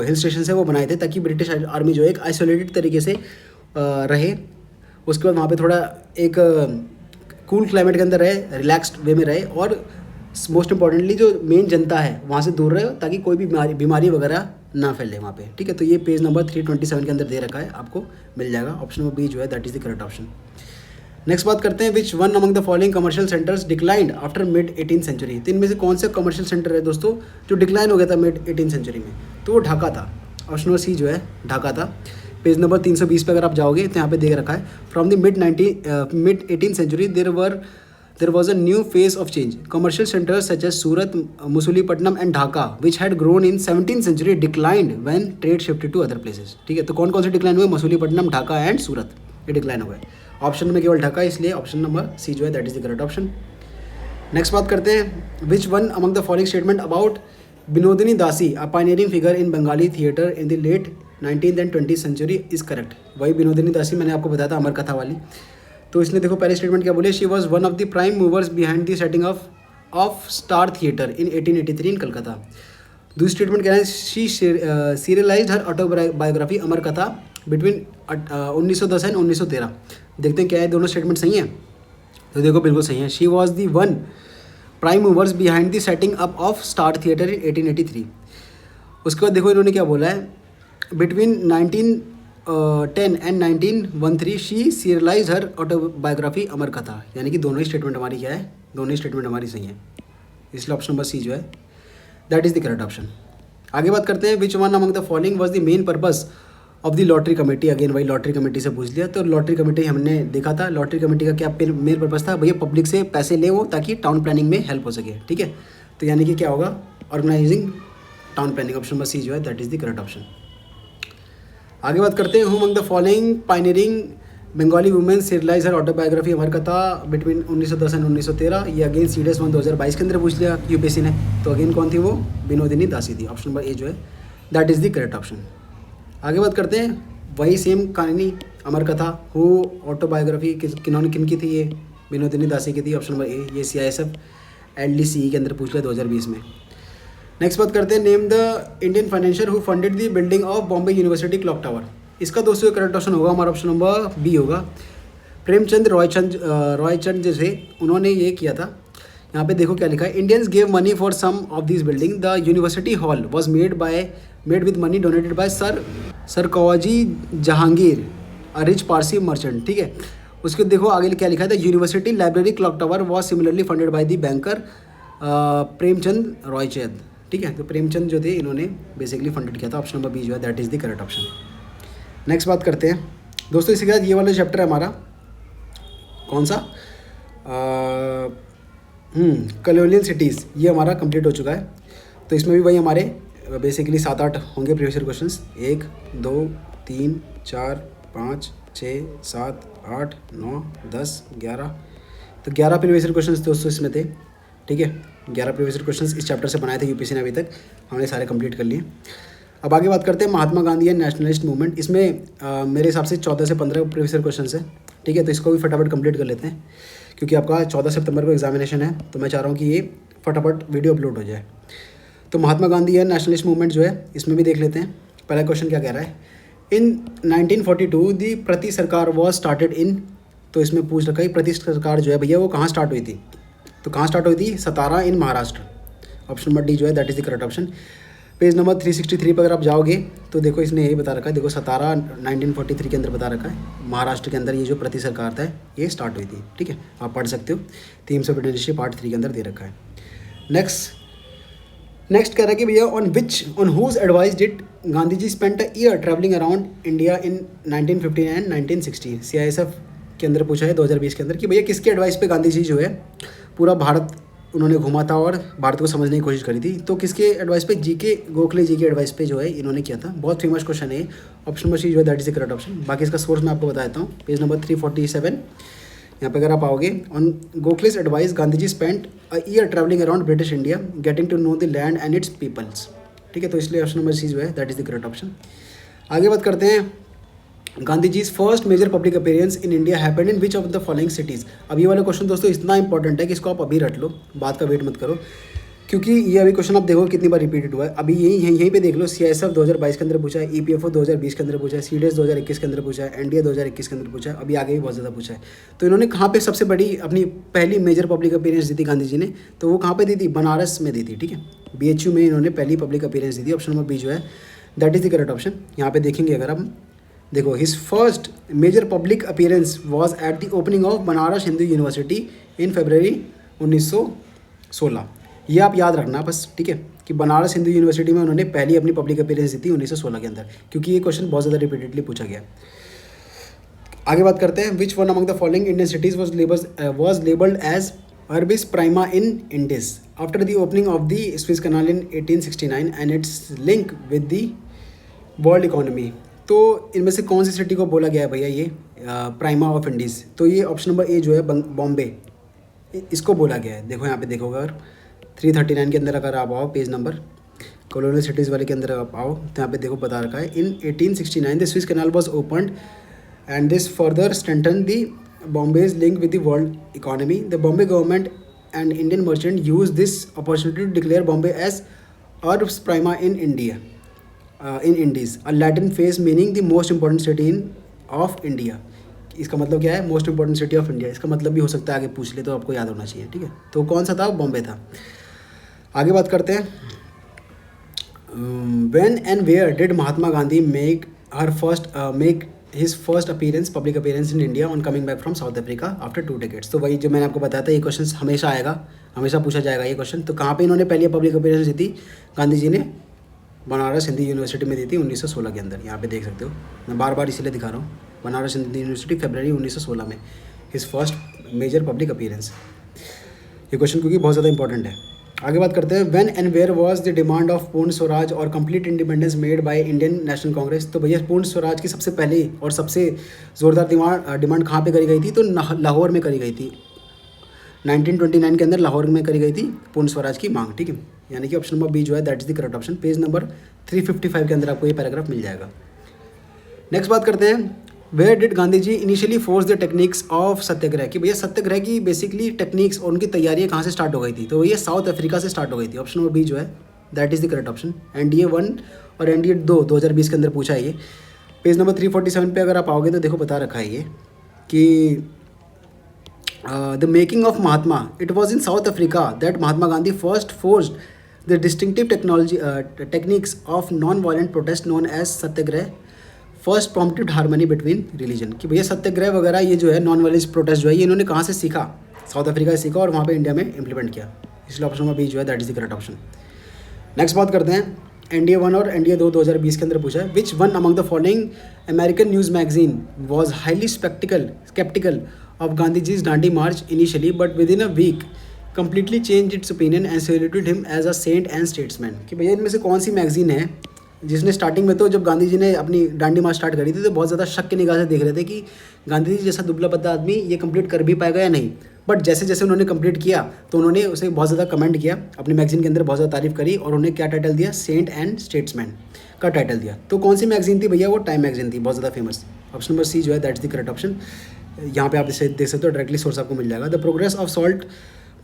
Speaker 1: हिल स्टेशन है वो बनाए थे ताकि ब्रिटिश आर्मी जो है एक आइसोलेटेड तरीके से रहे, उसके बाद वहाँ पे थोड़ा एक कूल क्लाइमेट के अंदर रहे, रिलैक्स्ड वे में रहे, और मोस्ट इंपॉर्टेंटली जो मेन जनता है वहाँ से दूर रहे ताकि कोई भी बीमारी वगैरह ना फैले वहाँ पे। ठीक है, तो ये पेज नंबर 327 के अंदर दे रखा है, आपको मिल जाएगा। ऑप्शन नंबर बी जो है that is the correct option. Next बात करते हैं, which one among the following commercial centres declined after mid 18th century. तो इनमें से कौन सा कमर्शियल सेंटर है दोस्तों जो डिक्लाइन हो गया था मिड 18th सेंचुरी में? तो वो ढाका था। ऑप्शन नंबर सी जो है ढाका था। पेज नंबर 320 पे अगर आप जाओगे तो यहाँ पे देख रखा है, from the mid 18th century there was a new phase of change. Commercial centers such as Surat, Musulipatam and Dhaka, which had grown in 17th century, declined when trade shifted to other places. ठीक है, तो कौन कौन से decline हुए? Masulipatnam, Dhaka and सूरत, ये decline हो गए। ऑप्शन में केवल ढाका, इसलिए ऑप्शन नंबर सी जो है that is the correct option. Next बात करते हैं, which one among the following statement about Binodini Dasi, a pioneering figure in Bengali theatre in the late 19th and 20th century is correct. वही बिनोदिनी दासी मैंने आपको बताया था, अमर कथा वाली। तो इसने देखो पहले स्टेटमेंट क्या बोले, she was one of the prime movers behind the setting of Star Theatre in 1883 इन कलकत्ता। दूसरी स्टेटमेंट क्या है, she serialised her autobiography Amar Katha between 1910 and 1913। देखते हैं क्या है, दोनों स्टेटमेंट सही हैं? तो देखो बिल्कुल सही है। She was the one prime movers behind the setting up of Star Theatre in 1883। उसके बाद देखो इन्होंने क्या बोला है, between 1910 and 1913 she serialise her autobiography Amar Katha. यानी कि दोनों ही स्टेटमेंट हमारी क्या है, दोनों ही स्टेटमेंट हमारी सही है, इसलिए ऑप्शन नंबर सी जो है that is the correct option. आगे बात करते हैं, which one among the following was the main purpose of the lottery committee. Again वही लॉटरी कमेटी से पूछ लिया। तो लॉटरी कमेटी हमने देखा था, लॉटरी कमेटी का क्या मेन पर्पस था? भैया पब्लिक से पैसे ले वो ताकि टाउन प्लानिंग में हेल्प हो सके। ठीक है, तो यानी कि क्या होगा, organising town planning. Option number C जो है that is the correct option. आगे बात करते हैं, who among the following pioneering Bengali women serialise her autobiography Amar Katha between 1910 and 1913। ये अगेन सीडीएस 1 2022 के अंदर पूछ लिया यूपीएससी ने। तो अगेन कौन थी वो? बिनोदिनी दासी थी। ऑप्शन नंबर ए जो है that is the correct option. आगे बात करते हैं, वही सेम कहानी अमर कथा, हु ऑटोबायोग्राफी किनकी थी? ये बिनोदिनी दासी की थी। ऑप्शन नंबर ए, ये CISF LDCE के अंदर पूछ लिया 2020 में। नेक्स्ट बात करते हैं, name the Indian financier who funded the building of Bombay university clock tower. इसका दोस्तों करेक्ट ऑप्शन होगा हमारा ऑप्शन नंबर बी होगा। प्रेमचंद रॉयचंद जो थे उन्होंने ये किया था। यहाँ पे देखो क्या लिखा है, Indians gave money for some of this building. The university hall was made with money donated by Sir Cowasji Jehangir, a rich Parsi merchant. ठीक है, उसके देखो आगे क्या लिखा है, the university library clock tower was similarly funded by the banker Premchand Roychand. ठीक है, तो प्रेमचंद जो थे इन्होंने बेसिकली फंडेड किया था। ऑप्शन नंबर बी जो है that is the correct option. Next बात करते हैं दोस्तों, इसके बाद ये वाला चैप्टर है हमारा कौन सा, कॉलोनियल सिटीज़, ये हमारा कंप्लीट हो चुका है। तो इसमें भी वही हमारे बेसिकली 7-8 होंगे प्रीवियस ईयर क्वेश्चंस। 1 2 3 4 5 6 7 8 9 10 11। तो 11 प्रीवियस ईयर क्वेश्चंस दोस्तों इसमें थे। ठीक है, 11 प्रीवियस ईयर क्वेश्चंस इस चैप्टर से बनाए थे यूपीएससी ने, अभी तक हमने सारे कंप्लीट कर लिए। अब आगे बात करते हैं Mahatma Gandhi and nationalist movement. इसमें मेरे हिसाब से 14 से 15 प्रीवियस ईयर क्वेश्चन है। ठीक है, तो इसको भी फटाफट कंप्लीट कर लेते हैं क्योंकि आपका 14 सितंबर को एग्जामिनेशन है, तो मैं चाह रहा हूँ कि ये फटाफट वीडियो अपलोड हो जाए। तो Mahatma Gandhi and nationalist movement जो है इसमें भी देख लेते हैं। पहला क्वेश्चन क्या कह रहा है, इन 1942 दी प्रति सरकार वॉज स्टार्टेड इन। तो इसमें पूछ रखा है प्रति सरकार जो है भैया वो कहाँ स्टार्ट हुई थी? तो कहाँ स्टार्ट हुई थी? सतारा इन महाराष्ट्र। ऑप्शन नंबर डी जो है that is the correct option. Page number 363 पर अगर आप जाओगे तो देखो इसने यही बता रखा है, देखो सतारा 1943 के अंदर बता रखा है, महाराष्ट्र के अंदर ये जो प्रति सरकार था ये स्टार्ट हुई थी। ठीक है, आप पढ़ सकते हो, themes of Indian history part 3 के अंदर दे रखा है। नेक्स्ट कह रहा है कि भैया on whose advice did Gandhi ji spent a year travelling around India in 1959 and 1960। CISF के अंदर पूछा है 2020 के अंदर कि भैया किसके एडवाइस पे गांधी जी जो है पूरा भारत उन्होंने घूमा था और भारत को समझने की कोशिश करी थी। तो किसके एडवाइस पे? GK गोखले जी के एडवाइस पे जो है इन्होंने किया था। बहुत फेमस क्वेश्चन है, ऑप्शन नंबर सी जो है that is the correct option. बाकी इसका सोर्स मैं आपको बताता हूँ, पेज नंबर 347। यहाँ पे अगर आप आओगे, on Gokhale's advice Gandhi ji spent a year travelling around British India getting to know the land and its peoples. ठीक है, तो इसलिए ऑप्शन नंबर सी जो है that is the correct option. आगे बात करते हैं, Gandhi ji's first major public appearance in India happened in which of the following cities. अब ये वाला क्वेश्चन दोस्तों इतना इंपॉर्टेंट है कि इसको आप अभी रट लो, बात का वेट मत करो, क्योंकि ये अभी क्वेश्चन आप देखो कितनी बार रिपीटेड हुआ है। अभी यहीं पे देख लो, CISF 2022 के अंदर पूछा है, EPFO 2020 के अंदर पूछा है, CDS 2021 के अंदर पूछा है, NDA 2021 के अंदर पूछा है, अभी आगे भी बहुत ज़्यादा पूछा है। तो इन्होंने कहाँ पे सबसे बड़ी अपनी पहली मेजर पब्लिक अपीयरेंस दी थी गांधी जी ने, तो वो कहाँ पे दी थी? बनारस में दी थी, ठीक है। BHU में इन्होंने पहली पब्लिक अपीयरेंस दी थी। ऑप्शन नंबर बी जो है that is the correct option. यहाँ पे देखेंगे अगर हम, देखो his first major public appearance was at the opening of Banaras Hindu university in February 1916। ये आप याद रखना बस, ठीक है, कि बनारस हिंदू यूनिवर्सिटी में उन्होंने पहली अपनी पब्लिक अपीयरेंस दी थी 1916 के अंदर, क्योंकि ये क्वेश्चन बहुत ज़्यादा रिपीटेडली पूछा गया। आगे बात करते हैं, which one among the following Indian cities was labelled as urbs prima in Indis after the opening of the Suez canal in 1869 and its link with the world economy. तो इनमें से कौन सी सिटी को बोला गया है भैया ये प्राइमा ऑफ इंडीज़? तो ये ऑप्शन नंबर ए जो है बॉम्बे, इसको बोला गया है। देखो यहाँ पे देखोगे, अगर 339 के अंदर अगर आप आओ, पेज नंबर कॉलोनियल सिटीज़ वाले के अंदर आप आओ, तो यहाँ पे देखो बता रखा है, in 1869 the Suez canal was opened and this further strengthen the Bombay's link with the world economy. The Bombay government and Indian merchant use this opportunity to declare Bombay as urbs prima in India in Indis, a Latin phrase meaning the most important city in of India. इसका मतलब क्या है? Most important city of India. इसका मतलब भी हो सकता है आगे पूछ ले, तो आपको याद होना चाहिए, ठीक है। तो कौन सा था? बॉम्बे था। आगे बात करते हैं, when and where did Mahatma Gandhi make his first appearance public appearance in India on coming back from South Africa after 2 decades। तो वही जो मैंने आपको बताया था, ये क्वेश्चन हमेशा आएगा, हमेशा पूछा जाएगा ये क्वेश्चन। तो कहाँ पे इन्होंने पहली पब्लिक अपीयरेंस दी थी? गांधी जी ने बनारस हिंदू यूनिवर्सिटी में दी थी 1916 के अंदर। यहाँ पे देख सकते हो, मैं बार बार इसीलिए दिखा रहा हूँ, बनारस हिंदू यूनिवर्सिटी February 1916 में his first major public appearance. ये क्वेश्चन क्योंकि बहुत ज़्यादा इंपॉर्टेंट है। आगे बात करते हैं, when and where was the demand of Purna Swaraj और complete independence made by Indian National Congress. तो भैया पूर्ण स्वराज की सबसे पहले और सबसे ज़ोरदार डिमांड कहाँ पे करी गई थी? तो लाहौर में करी गई थी। 1929 के अंदर लाहौर में करी गई थी पूर्ण स्वराज की मांग, ठीक है। यानी कि ऑप्शन नंबर बी जो है that is the correct option. Page number 355 के अंदर आपको ये पैराग्राफ मिल जाएगा। नेक्स्ट बात करते हैं, where did Gandhi ji initially force the techniques of satyagraha. कि भैया सत्याग्रह की बेसिकली टेक्निक्स और उनकी तैयारियाँ कहाँ से स्टार्ट हो गई थी? तो भैया साउथ अफ्रीका से स्टार्ट हो गई थी। ऑप्शन नंबर बी जो है that is the correct option. NDA 1 और NDA 2 2020 के अंदर पूछा है ये। पेज नंबर 347 पे अगर आप आओगे तो देखो बता रखा है ये कि the making of Mahatma, it was in South Africa that Mahatma Gandhi first forced the distinctive techniques of non violent protest known as satyagraha first prompted harmony between religion. कि भैया सत्याग्रह वगैरह ये जो है नॉन वायलेंस प्रोटेस्ट जो है ये इन्होंने कहाँ से सीखा? साउथ अफ्रीका से सीखा और वहाँ पे इंडिया में इंप्लीमेंट किया। इसलिए ऑप्शन नंबर बी जो है that is the correct option. Next बात करते हैं, NDA 1 और NDA 2 2020 के अंदर पूछा है, which one among the following American news magazine was highly sceptical of Gandhi ji's Dandi march initially but within a week completely changed its opinion and saluted him as a saint and statesman। कि भैया इनमें से कौन सी magazine है जिसने starting में तो जब गांधी जी ने अपनी डांडी मार्च स्टार्ट करी थी तो बहुत ज़्यादा शक की निगाह से देख रहे थे कि गांधी जी जैसा दुबला पतला आदमी ये कंप्लीट कर भी पाएगा या नहीं। बट जैसे जैसे उन्होंने कंप्लीट किया तो उन्होंने उसे बहुत ज़्यादा कमेंट किया, अपनी मैगजीन के अंदर बहुत ज़्यादा तारीफ करी और उन्हें क्या टाइटल दिया? सेंट एंड स्टेट्समैन का टाइटल दिया। तो कौन सी मैगजीन थी भैया? वो टाइम मैगजीन थी, बहुत ज़्यादा फेमस। ऑप्शन नंबर सी जो है दैट्स द करेक्ट ऑप्शन। यहाँ पे आप इसे देख सकते हो, डायरेक्टली सोर्स आपको मिल जाएगा। The progress of salt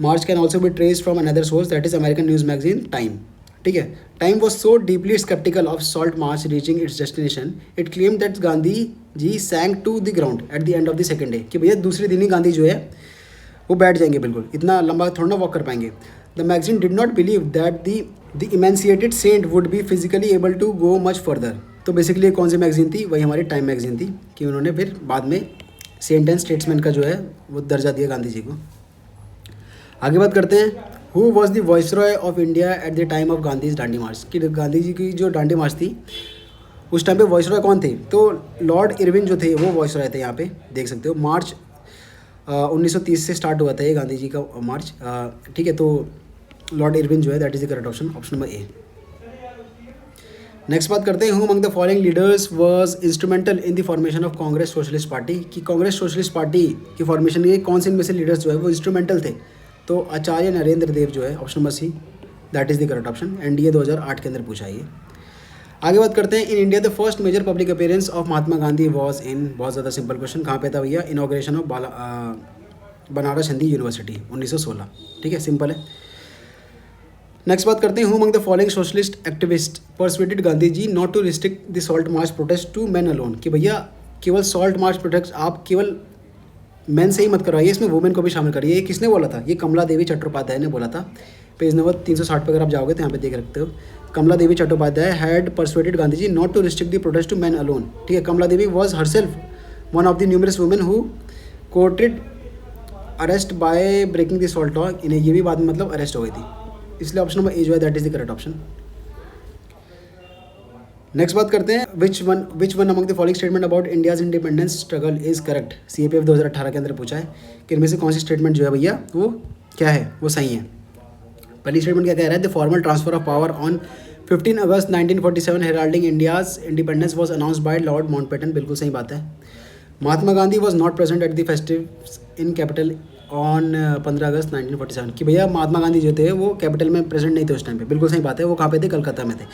Speaker 1: march can also be traced from another source that is American news magazine Time, ठीक है। Time was so deeply sceptical of salt march reaching its destination it claim that Gandhi ji sank to the ground at the end of the second day. कि भैया दूसरे दिन ही गांधी जो है वो बैठ जाएंगे, बिल्कुल इतना लंबा थोड़ा ना वॉक कर पाएंगे। The magazine did not believe that the emaciated saint would be physically able to go much further. तो बेसिकली कौन सी मैगजीन थी? वही हमारी टाइम मैगजीन थी, कि उन्होंने फिर बाद में सेंट एंड स्टेट्समैन का जो है वो दर्जा दिया गांधी जी को। आगे बात करते हैं, who was the viceroy of India at the time of Gandhi's Dandi march. कि गांधी जी की जो डांडी मार्च थी उस टाइम पे वॉइसरॉय कौन थे? तो लॉर्ड इरविन जो थे वो वॉइसरॉय थे। यहाँ पे देख सकते हो, मार्च 1930 से स्टार्ट हुआ था ये गांधी जी का मार्च, ठीक है। तो लॉर्ड इरविन जो है that is the correct option, option number A. Next बात करते हैं, who among the following leaders was instrumental in the formation of Congress socialist party. कि कांग्रेस सोशलिस्ट पार्टी की फॉर्मेशन के कौन से इनमें से लीडर्स जो है वो इंस्ट्रूमेंटल थे? तो आचार्य नरेंद्र देव जो है, option number see that is the correct option. NDA 2008 के अंदर पूछा है ये। आगे बात करते हैं, in India the first major public appearance of Mahatma Gandhi was in, बहुत ज़्यादा सिंपल क्वेश्चन, कहाँ पे था भैया, inauguration of Banaras Hindi university 1916, ठीक है, सिंपल है। नेक्स्ट बात करते हैं, who among the following socialist activist persuaded Gandhi ji not to restrict the salt march protest to man alone, कि भैया केवल सॉल्ट मार्च प्रोटेस्ट आप केवल मैन से ही मत करवाइए, इसमें वुमेन को भी शामिल करिए। ये किसने बोला था, ये कमला देवी चट्टोपाध्याय ने बोला था। पेज नंबर 360 पे अगर आप जाओगे तो यहाँ पे देख रखते हो, Kamala Devi Chattopadhyay had persuaded Gandhi ji not to restrict the protest to man alone, ठीक है। Kamala Devi was herself one of the numerous women who courted arrest by breaking the salt law, इन्हें ये भी बाद में मतलब अरेस्ट हो गई थी, इसलिए ऑप्शन नंबर ए जो है that is the correct option. Next बात करते हैं, which one among the following statement about India's independence struggle is correct, CAPF 2018 के अंदर पूछा है कि इनमें से कौन सी स्टेटमेंट जो है भैया वो क्या है, वो सही है। पहली स्टेटमेंट क्या कह रहा है, the formal transfer of power on 15 August 1947 heralding India's independence was announced by Lord Mountbatten, बिल्कुल सही बात है। Mahatma Gandhi was not present at the festive in capital on 15 August 1947, कि भैया महात्मा गांधी जो थे वो कैपिटल में प्रेजेंट नहीं थे उस टाइम पे, बिल्कुल सही बात है। वो कहाँ पे थे, कलकत्ता में थे।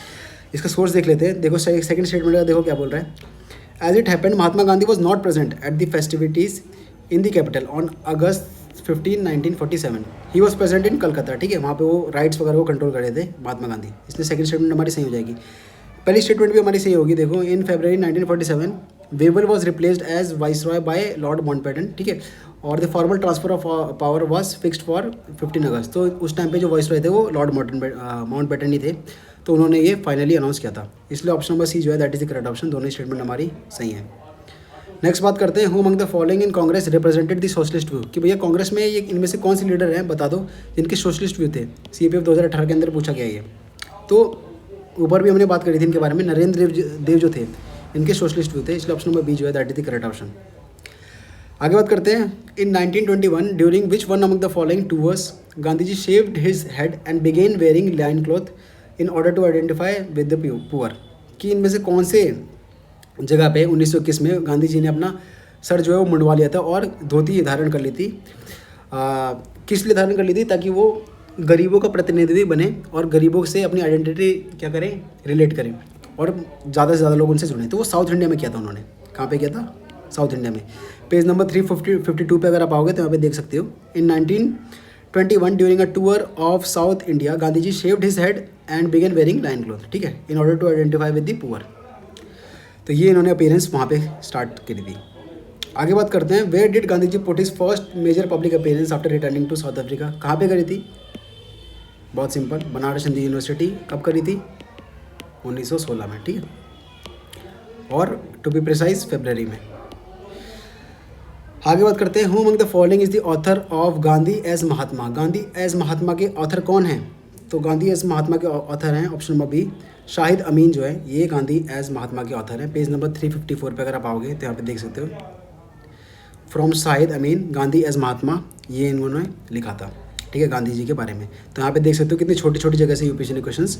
Speaker 1: इसका सोर्स देख लेते हैं, देखो सेकंड स्टेटमेंट का देखो क्या बोल रहा है, as it happened Mahatma Gandhi was not present at the festivities in the capital on August 15, 1947, he was present in Calcutta, ठीक है। वहाँ पे वो राइट्स वगैरह को कंट्रोल कर रहे थे महात्मा गांधी, इसलिए सेकंड स्टेटमेंट हमारी सही हो जाएगी। पहली स्टेटमेंट भी हमारी सही होगी, देखो in February 1947 Wavell was replaced as viceroy by Lord Mountbatten, ठीक है, और the formal transfer of power was fixed for 15 August, तो उस टाइम पे जो वाइसरॉय थे वो लॉर्ड माउंटबेटन ही थे, तो उन्होंने ये फाइनली अनाउंस किया था, इसलिए ऑप्शन नंबर सी जो है that is the correct option, दोनों स्टेटमेंट हमारी सही है। नेक्स्ट बात करते हैं, who among the following in Congress represented the socialist view, कि भैया कांग्रेस में ये इनमें से कौन से लीडर हैं बता दो जिनके सोशलिस्ट व्यू थे, CAPF 2018 के अंदर पूछा गया ये। तो ऊपर भी हमने बात करी थी इनके बारे में, नरेंद्र देव जो थे इनके सोशलिस्ट व्यू थे, इसलिए ऑप्शन नंबर बी जो है that is the correct option. आगे बात करते हैं, in 1921 during which one among the following tours Gandhi ji shaved his head and began wearing loin cloth in order to identify with the poor, कि इनमें से कौन से जगह पे 1921 में गांधी जी ने अपना सर जो है वो मुंडवा लिया था और धोती धारण कर ली थी, किस लिए धारण कर ली थी, ताकि वो गरीबों का प्रतिनिधि बने और गरीबों से अपनी आइडेंटिटी क्या करें, रिलेट करें और ज़्यादा से ज़्यादा लोग उनसे जुड़ें। तो वो साउथ इंडिया में किया था उन्होंने, कहाँ पे किया था, साउथ इंडिया में। पेज नंबर 352 पे अगर आप आओगे तो यहाँ पे देख सकते हो, in 1921 during a tour of South India Gandhi ji shaved his head and began wearing loin cloth, ठीक है, in order to identify with the poor, तो ये इन्होंने अपीयरेंस वहाँ पे स्टार्ट करी थी। आगे बात करते हैं, where did Gandhi ji put his first major public appearance after returning to South Africa, कहाँ पे करी थी, बहुत सिंपल, बनारस हिंदी यूनिवर्सिटी, कब करी थी, 1916 में, ठीक है, और टू बी प्रिसाइज फरवरी में। आगे बात करते हैं, who among the following is the author of Gandhi as Mahatma, Gandhi as Mahatma के ऑथर कौन हैं, तो गांधी एज महात्मा के ऑथर हैं ऑप्शन नंबर बी शाहिद अमीन जो है, ये गांधी एज महात्मा के ऑथर हैं। पेज नंबर 354 पे अगर आप आओगे तो यहाँ पे देख सकते हो, फ्रॉम शाहिद अमीन गांधी एज महात्मा, ये इन्होंने लिखा था, ठीक है, गांधी जी के बारे में। तो यहाँ पे देख सकते हो कितनी छोटी छोटी जगह से यूपीएससी ने क्वेश्चंस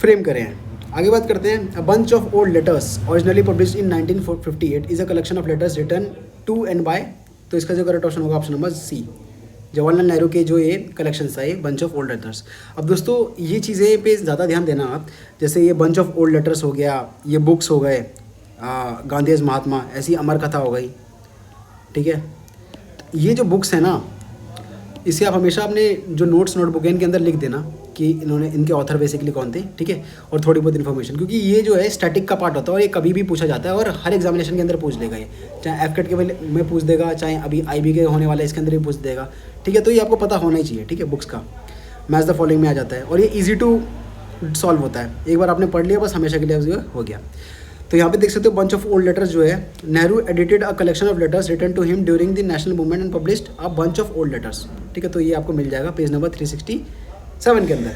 Speaker 1: फ्रेम करे हैं। आगे बात करते हैं, a bunch of old letters originally published in 1958 is a collection of letters return to and by, तो इसका जो करेक्ट ऑप्शन होगा option number C, Jawaharlal Nehru के जो ये कलेक्शन था, ये बंच ऑफ ओल्ड लेटर्स। अब दोस्तों ये चीज़ें पे ज़्यादा ध्यान देना आप, जैसे ये बंच ऑफ ओल्ड लेटर्स हो गया, ये बुक्स हो गए, गांधी एज महात्मा, ऐसी अमर कथा हो गई, ठीक है। ये जो बुक्स हैं ना, इसे आप हमेशा अपने जो नोटबुक है इनके अंदर लिख देना कि इन्होंने, इनके ऑथर बेसिकली कौन थे, ठीक है, और थोड़ी बहुत इन्फॉर्मेशन, क्योंकि ये जो है स्टैटिक का पार्ट होता है और ये कभी भी पूछा जाता है और हर एग्जामिनेशन के अंदर पूछ लेगा ये, चाहे एफकेट के में पूछ देगा, चाहे अभी IB के होने वाला है इसके अंदर भी पूछ देगा, ठीक है। तो ये आपको पता होना ही चाहिए, ठीक है, बुक्स का मैच द फॉलोइंग में आ जाता है और ये ईजी टू सॉल्व होता है, एक बार आपने पढ़ लिया बस हमेशा के लिए जो हो गया। तो यहाँ पे देख सकते हो बंच ऑफ ओल्ड लेटर्स जो है, Nehru edited a collection of letters written to him during the national movement and published a bunch of old letters, ठीक है। तो ये आपको मिल जाएगा पेज नंबर 367 के अंदर।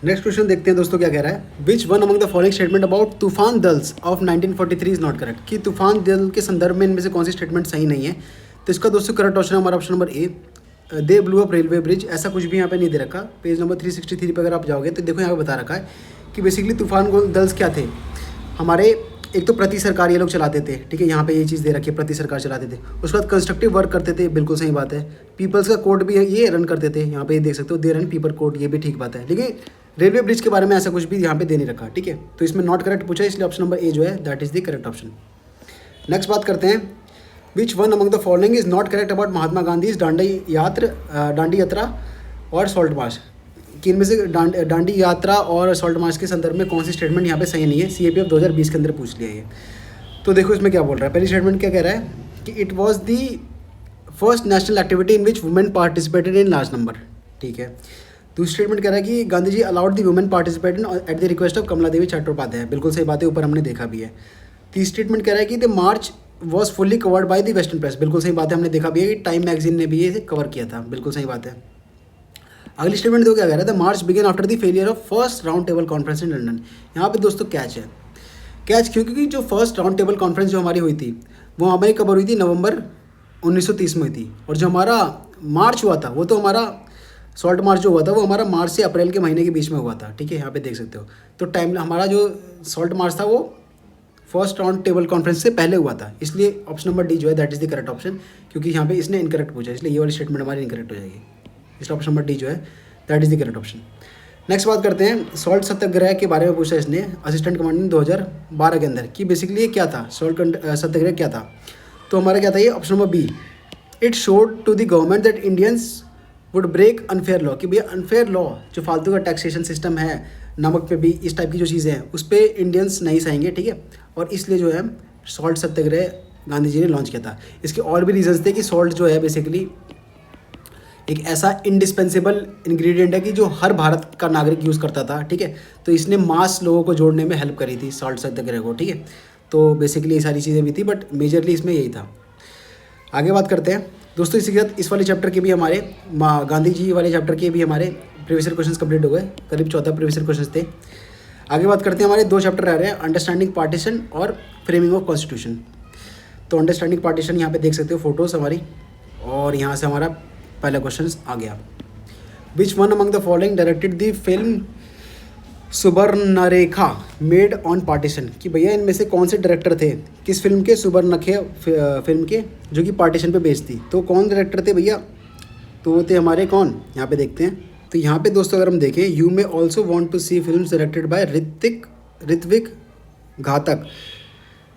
Speaker 1: नेक्स्ट क्वेश्चन देखते हैं दोस्तों क्या कह रहा है, which one among the following statement about तूफान दल्स ऑफ 1943 इज नॉट करेक्ट, कि तूफान दल के संदर्भ में इनमें से कौन सी स्टेटमेंट सही नहीं है। तो इसका दोस्तों करेक्ट ऑप्शन है हमारा ऑप्शन नंबर ए, दे ब्लू अप रेलवे ब्रिज, ऐसा कुछ भी यहाँ पे नहीं दे रखा। पेज नंबर 363 पे अगर आप जाओगे तो देखो यहाँ पे बता रखा है कि बेसिकली तूफान दल्स क्या थे, हमारे एक तो प्रति सरकार ये लोग चलाते थे, ठीक है, यहाँ पे ये चीज़ दे रखी है, प्रति सरकार चलाते थे। उसके बाद कंस्ट्रक्टिव वर्क करते थे, बिल्कुल सही बात है। पीपल्स का कोर्ट भी ये रन करते थे, यहाँ पे ये देख सकते हो, दे रन पीपल कोर्ट, ये भी ठीक बात है। लेकिन रेलवे ब्रिज के बारे में ऐसा कुछ भी यहाँ पे दे नहीं रखा, ठीक है। तो इसमें नॉट करेक्ट पूछा है, इसलिए ऑप्शन नंबर ए जो है that is the correct option. Next बात करते हैं, which one among the following is not correct about Mahatma Gandhi Dandi Yatra और सॉल्ट मार्च, कि इनमें से दांडी यात्रा और सॉल्ट मार्च के संदर्भ में कौन सी स्टेटमेंट यहाँ पे सही नहीं है। CAPF 2020 के अंदर पूछ लिया ये। तो देखो इसमें क्या बोल रहा है। पहली स्टेटमेंट क्या कह रहा है कि it was the first national activity in which women participated in large number, ठीक है। दूसरी स्टेटमेंट कह रहा है कि Gandhi ji allowed the women participate in at the request of Kamala Devi Chattopadhyay, बिल्कुल सही बात है, ऊपर हमने देखा भी है। तीसरी स्टेटमेंट कह रहा है कि the March was fully covered by the western press, बिल्कुल सही बात है, हमने देखा भी है कि टाइम मैगजीन ने भी ये कवर किया था, बिल्कुल सही बात है। अगली स्टेटमेंट तो क्या कह रहा है, the march began after the failure of first round table conference in London. यहाँ पे दोस्तों कैच है, कैच क्योंकि जो फर्स्ट राउंड टेबल कॉन्फ्रेंस जो हमारी हुई थी वो हमारी कब हुई थी, नवंबर 1930 में हुई थी। और जो हमारा मार्च हुआ था वो तो हमारा सॉल्ट मार्च जो हुआ था वो हमारा मार्च से अप्रैल के महीने के बीच में हुआ था, ठीक है, यहाँ पे देख सकते हो। तो टाइम हमारा जो सॉल्ट मार्च था वो फर्स्ट राउंड टेबल कॉन्फ्रेंस से पहले हुआ था, इसलिए ऑप्शन नंबर डी जो है that is the correct option, क्योंकि यहाँ पे इसने इनकरेक्ट पूछा, इसलिए ये वाली स्टेटमेंट हमारी इनकरेक्ट हो जाएगी, इसलिए ऑप्शन नंबर डी जो है that is the correct option. Next बात करते हैं, सॉल्ट सत्याग्रह के बारे में पूछा इसने असिस्टेंट कमांडेंट 2012 के अंदर, कि बेसिकली ये क्या था, सॉल्ट सत्याग्रह क्या था। तो हमारा क्या था ये, option number B, it showed to the government that Indians would break unfair law, कि भैया अनफेयर लॉ जो फालतू का टैक्सेशन सिस्टम है, नमक पे भी इस टाइप की जो चीज़ें हैं उस पर इंडियंस नहीं सहेंगे, ठीक है। और इसलिए जो है सॉल्ट सत्याग्रह गांधी जी ने लॉन्च किया था। इसके और भी रीजंस थे कि सॉल्ट जो है बेसिकली एक ऐसा इंडिस्पेंसेबल इंग्रेडिएंट है कि जो हर भारत का नागरिक यूज़ करता था, ठीक है। तो इसने मास लोगों को जोड़ने में हेल्प करी थी सॉल्ट सत्याग्रह को, ठीक है। तो बेसिकली ये सारी चीज़ें भी थी, बट मेजरली इसमें यही था। आगे बात करते हैं दोस्तों, इसी के साथ इस वाले चैप्टर के भी हमारे गांधी जी वाले चैप्टर के भी हमारे प्रीवियस ईयर क्वेश्चंस कंप्लीट हो गए, करीब 14 प्रीवियस ईयर क्वेश्चंस थे। आगे बात करते हैं, हमारे 2 चैप्टर रह रहे हैं, अंडरस्टैंडिंग पार्टीशन और फ्रेमिंग ऑफ कॉन्स्टिट्यूशन। तो अंडरस्टैंडिंग पार्टीशन यहाँ पे देख सकते हो फोटोज़ हमारी, और यहाँ से हमारा पहला क्वेश्चन आ गया, विच one among the following directed the film Subarnarekha made on partition, कि भैया इनमें से कौन से डायरेक्टर थे किस फिल्म के, सुबर्णरेखा फिल्म के, जो कि पार्टीशन पे बेस्ड थी। तो कौन डायरेक्टर थे भैया, तो वो थे हमारे कौन, यहाँ पे देखते हैं। तो यहाँ पे दोस्तों अगर हम देखें, you may also want to see film directed by Ritwik Ghatak,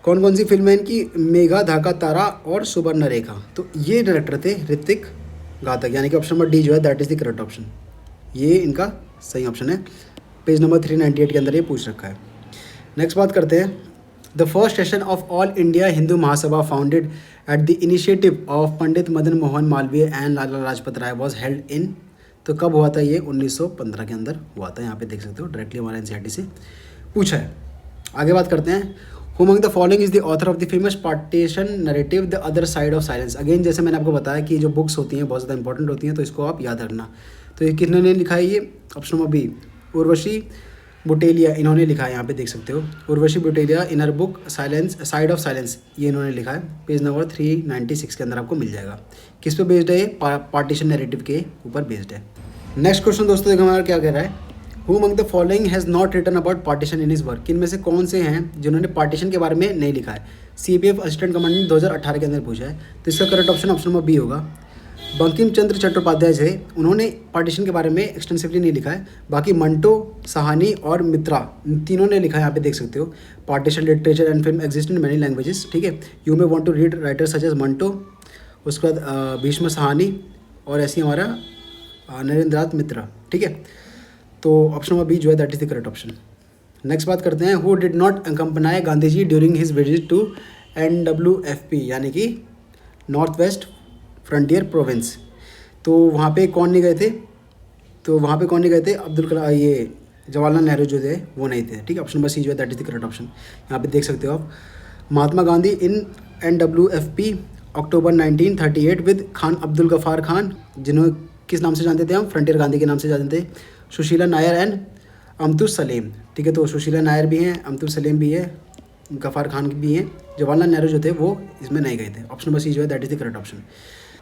Speaker 1: कौन कौन सी फिल्म है इनकी, मेघा, धाका तारा और सुबर्णरेखा। तो ये डायरेक्टर थे ऋत्विक घातक, यानी कि ऑप्शन नंबर डी जो है that is the correct option, ये इनका सही ऑप्शन है। पेज नंबर 398 के अंदर ये पूछ रखा है। नेक्स्ट बात करते हैं, the first session of all India Hindu Mahasabha founded at the initiative of Pandit Madan Mohan Malaviya and Lala Lajpat Rai was held in, तो कब हुआ था ये, 1915 के अंदर हुआ था, यहाँ पे देख सकते हो डायरेक्टली हमारा NCERT से पूछा है। आगे बात करते हैं, who among the following is the author of the famous partition narrative the other side of silence. Again जैसे मैंने आपको बताया कि जो बुक्स होती हैं बहुत ज़्यादा इंपॉर्टेंट होती हैं, तो इसको आप याद रखना। तो ये किसने लिखा है, ये option number B, Urvashi Butalia, इन्होंने लिखा है, यहाँ पे देख सकते हो Urvashi Butalia in her book silence side of silence, ये इन्होंने लिखा है, पेज नंबर 396 के अंदर आपको मिल जाएगा। किस पे बेस्ड है ये, पार्टीशन नैरेटिव के ऊपर बेस्ड है। नेक्स्ट क्वेश्चन दोस्तों देखो हमारा क्या कह रहा है, who among the following has not written about partition in his work, इनमें से कौन से हैं जिन्होंने पार्टीशन के बारे में नहीं लिखा है। CPF असिस्टेंट कमांडेंट 2018 के अंदर पूछा है, तो इसका correct option option number B होगा। बंकिम चंद्र चट्टोपाध्याय थे, उन्होंने पार्टीशन के बारे में एक्सटेंसिवली नहीं लिखा है। बाकी मंटो, सहानी और मित्रा, तीनों ने लिखा है, यहाँ पे देख सकते हो, partition literature and film exist in many languages, ठीक है। You may want to read writers such as Manto, उसके बाद भीष्म सहानी, और ऐसे ही हमारा नरेंद्रनाथ मित्रा, ठीक है। तो ऑप्शन नंबर बी जो है that is the correct option. Next बात करते हैं, who did not accompany Gandhi ji during his visit to NWFP, यानी कि नॉर्थ वेस्ट फ्रंटियर प्रोविंस। तो वहाँ पे कौन नहीं गए थे, तो वहाँ पे कौन नहीं गए थे, अब्दुल कलाम, ये जवाहरलाल नेहरू जो थे वो नहीं थे, ठीक है। ऑप्शन नंबर सी जो है that is the correct option. यहाँ पे देख सकते हो आप, महात्मा गांधी इन NWFP October 1938 with Khan Abdul Ghaffar Khan, जिन्होंने किस नाम से जानते थे हम, फ्रंटियर गांधी के नाम से जानते थे, सुशीला नायर एंड अमतुल सलीम, ठीक है। तो सुशीला नायर भी हैं, अमतुल सलीम भी है, गफ़ार खान भी हैं, जवाहरलाल नेहरू जो थे वो इसमें नहीं गए थे। ऑप्शन नंबर सी जो है that is the correct option.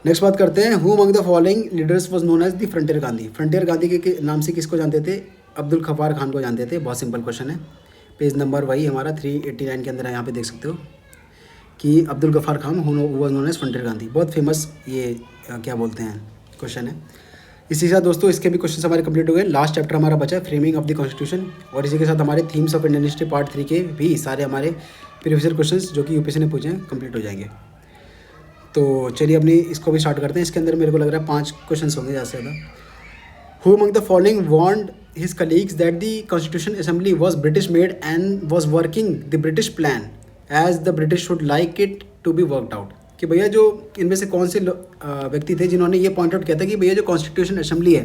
Speaker 1: Next बात करते हैं, who among the following leaders was known as the Frontier Gandhi, Frontier Gandhi के नाम से किसको जानते थे, अब्दुल गफ़ार खान को जानते थे। बहुत सिंपल क्वेश्चन है, पेज नंबर वही हमारा 389 के अंदर है, यहाँ पे देख सकते हो कि Abdul Ghaffar Khan was known as Frontier Gandhi, बहुत फेमस ये क्या बोलते हैं क्वेश्चन है। इसी के साथ दोस्तों इसके भी क्वेश्चन हमारे कंप्लीट हो गए। लास्ट चैप्टर हमारा बचा है फ्रेमिंग ऑफ द कॉन्स्टिट्यूशन, और इसी के साथ हमारे themes of Indian history part 3 के भी सारे हमारे प्रीवियस क्वेश्चंस जो कि यूपीएससी ने पूछे हैं कंप्लीट हो जाएंगे। तो चलिए अपनी इसको भी स्टार्ट करते हैं। इसके अंदर मेरे को लग रहा है 5 क्वेश्चन होंगे ज़्यादा से ज़्यादा। Who among the following warned his colleagues that the Constitution Assembly was British made and was working the British plan as the British should like it to be worked out? कि भैया जो इनमें से कौन से व्यक्ति थे जिन्होंने ये पॉइंट आउट किया था कि भैया जो कॉन्स्टिट्यूशन असेंबली है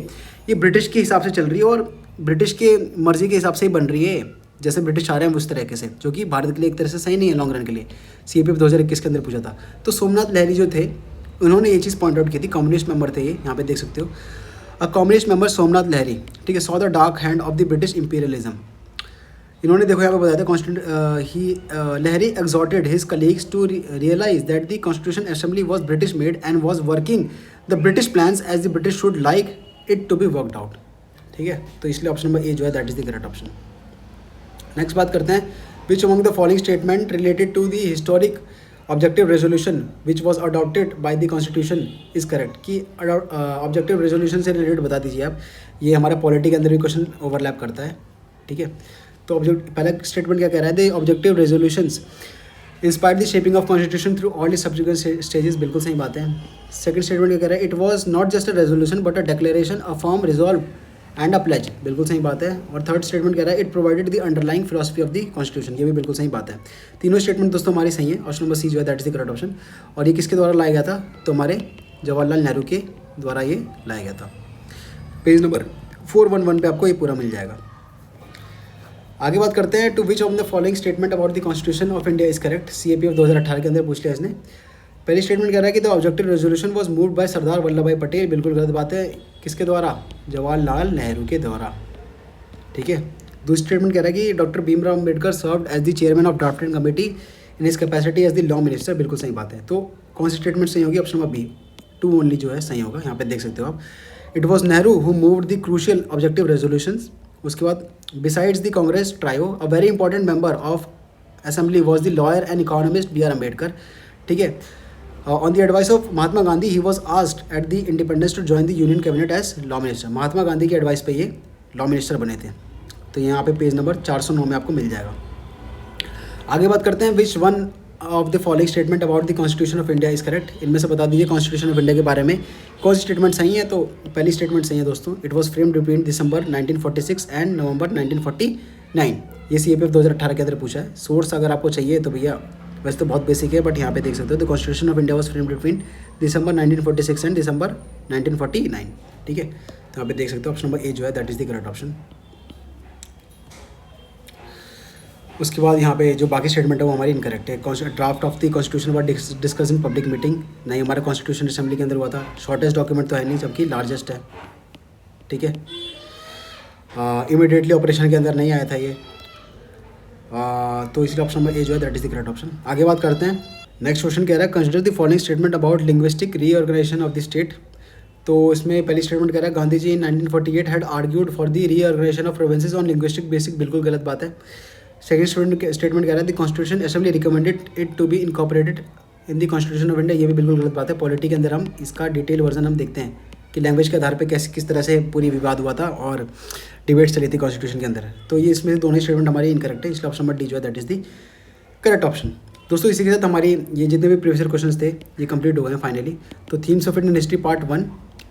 Speaker 1: ये ब्रिटिश के हिसाब से चल रही है और ब्रिटिश के मर्जी के हिसाब से ही बन रही है, जैसे ब्रिटिश आ रहे हैं उस तरीके से, जो कि भारत के लिए एक तरह से सही नहीं है लॉन्ग रन के लिए। CAPF 2021 के अंदर पूछा था। तो सोमनाथ लहरी जो थे उन्होंने ये चीज़ पॉइंट आउट की थी, कम्युनिस्ट मेंबर थे ये, यहाँ पे देख सकते हो। A communist member Somnath Lahiri, ठीक है, saw the dark hand of the British imperialism. इन्होंने देखो यहाँ पे बताया था Lahiri exhorted his colleagues to realise that the constitution assembly was British made and was working the British plans as the British should like it to be worked out, ठीक है। तो इसलिए ऑप्शन नंबर ए जो है that is the correct option. Next बात करते हैं, which among the following statement related to the historic objective resolution which was adopted by the constitution is correct. कि ऑब्जेक्टिव रेजोल्यूशन से रिलेटेड बता दीजिए आप। ये हमारा पॉलिटी के अंदर भी क्वेश्चन ओवरलैप करता है, ठीक है। तो पहला स्टेटमेंट क्या कह रहा है, the objective resolutions inspired the shaping of constitution through all the subsequent stages, बिल्कुल सही बात है। सेकंड स्टेटमेंट क्या कह रहा है, it was not just a resolution but a declaration, a firm resolve and a pledge, बिल्कुल सही बात है। और थर्ड स्टेटमेंट कह रहा है, it provided the underlying philosophy of the constitution, ये भी बिल्कुल सही बात है। तीनों स्टेटमेंट दोस्तों हमारी सही है। ऑप्शन नंबर सी जो है that is the correct option. और ये किसके द्वारा लाया गया था, तो हमारे जवाहरलाल नेहरू के द्वारा ये लाया गया था। पेज नंबर 411 पे आपको ये पूरा मिल जाएगा। आगे बात करते हैं, to which of the following statement about the constitution of India is correct. CAPF 2018 के अंदर पूछ लिया इसने। पहली स्टेटमेंट कह रहा है कि the objective resolution was moved by Sardar Vallabh Bhai Patel, बिल्कुल गलत बात है। किसके द्वारा, जवाहरलाल नेहरू के द्वारा, ठीक है। दूसरी स्टेटमेंट कह रहा है कि doctor Bhimrao Ambedkar served as the chairman of drafting committee in his capacity as the law minister, बिल्कुल सही बात है। तो कौन सी स्टेटमेंट सही होगी, ऑप्शन नंबर बी 2 ओनली जो है सही होगा, यहाँ पे देख सकते हो आप। It was Nehru who moved the crucial objective resolutions. उसके बाद besides the Congress trio a very important member of assembly was the lawyer and economist BR Ambedkar, ठीक है। On the advice of Mahatma Gandhi he was asked at the independence to join the union cabinet as law minister. Mahatma Gandhi की advice पे ये law minister बने थे। तो यहाँ पे पेज नंबर 409 में आपको मिल जाएगा। आगे बात करते हैं, which one of the following statement about the constitution of India is correct. इनमें से बता दीजिए कॉन्स्टिट्यूशन ऑफ इंडिया के बारे में कौन सी स्टेटमेंट सही है। तो पहली स्टेटमेंट सही है दोस्तों, it was framed between December 1946 and November 1949। ये CAPF 2018 के अंदर पूछा है। सोर्स अगर आपको चाहिए तो भैया वैसे तो बहुत बेसिक है, बट यहाँ पे देख सकते हो, the constitution of India was framed between December 1946 and December 1949, ठीक है। तो यहाँ पे देख सकते हो ऑप्शन नंबर ए जो है that is the correct option. उसके बाद यहाँ पे जो बाकी स्टेटमेंट है वो हमारी इनकरेक्ट है। Draft of the constitution were discuss in public meeting, नहीं हमारा कॉन्स्टिट्यूशन असेंबली के अंदर हुआ था। शॉर्टेस्ट डॉक्यूमेंट तो है नहीं, जबकि लार्जेस्ट है, ठीक है। इमीडिएटली ऑपरेशन के अंदर नहीं आया था ये, तो इसलिए ऑप्शन नंबर ए जो है that is the correct option. आगे बात करते हैं, नेक्स्ट क्वेश्चन कह रहा है, consider the following statement about linguistic reorganisation of the state. तो इसमें पहली स्टेटमेंट कह रहा है, Gandhi ji in 1948 had argued for the reorganisation of provinces on linguistic basic, बिल्कुल गलत बात है। सेकंड स्टेटमेंट कह रहा है, the constitution assembly recommended it to be incorporated in the constitution of India, ये भी बिल्कुल गलत बात है। पॉलिटी के अंदर हम इसका डिटेल वर्जन हम देखते हैं कि लैंग्वेज के आधार पे किस तरह से पूरी विवाद हुआ था और डिबेट चली थी कॉन्स्टिट्यूशन के अंदर। तो ये इसमें से दोनों स्टेटमेंट हमारी इनकरेक्ट है, इसलिए ऑप्शन नंबर डी जो है that is the correct option. दोस्तों इसी के साथ हमारी ये जितने भी प्रीवियस क्वेश्चन थे ये कंप्लीट हो गए हैं फाइनली। तो themes of Indian history part 1,